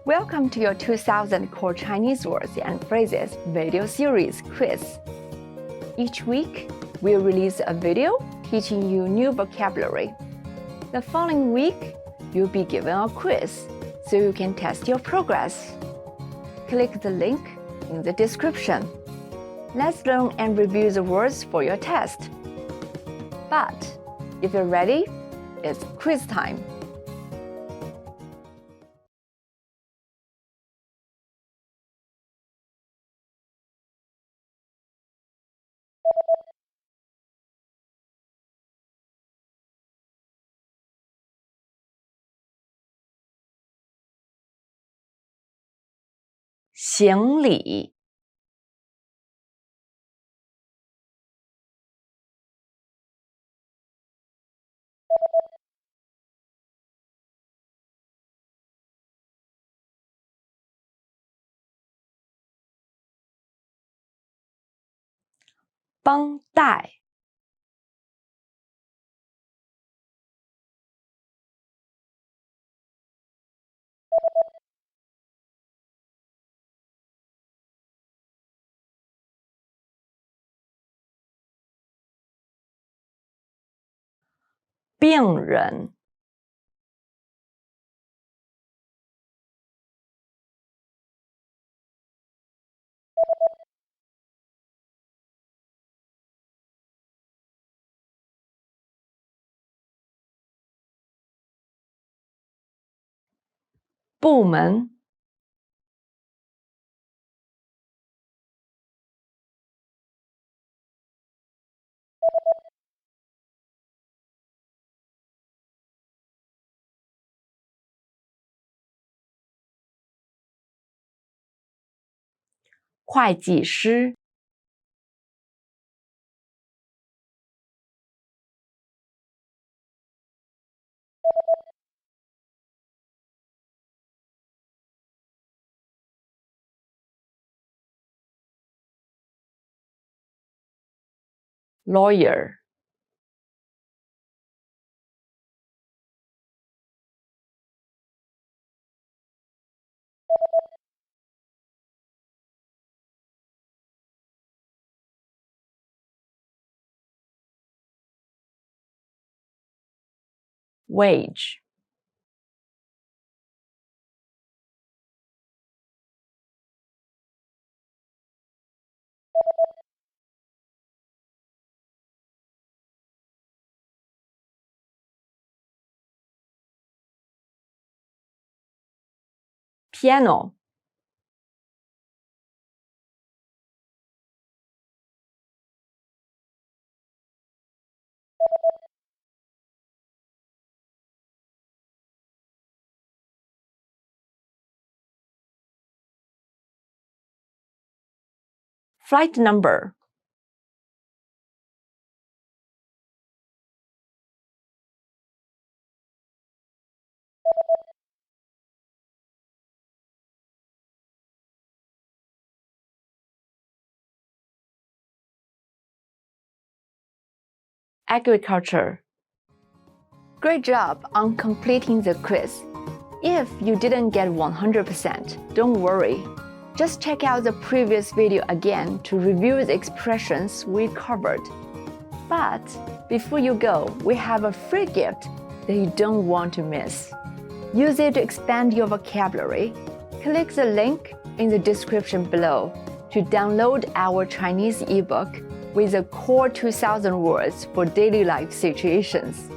Welcome to your 2000 Core Chinese Words and Phrases video series quiz. Each week, we'll release a video teaching you new vocabulary. The following week, you'll be given a quiz so you can test your progress. Click the link in the description. Let's learn and review the words for your test. But if you're ready, it's quiz time. "行礼绷带病人部门会计师lawyer wage piano flight number agriculture. Great job on completing the quiz. If you didn't get 100%, don't worry. Just check out the previous video again to review the expressions we covered. But before you go, we have a free gift that you don't want to miss. Use it to expand your vocabulary. Click the link in the description below to download our Chinese ebook with the core 2000 words for daily life situations.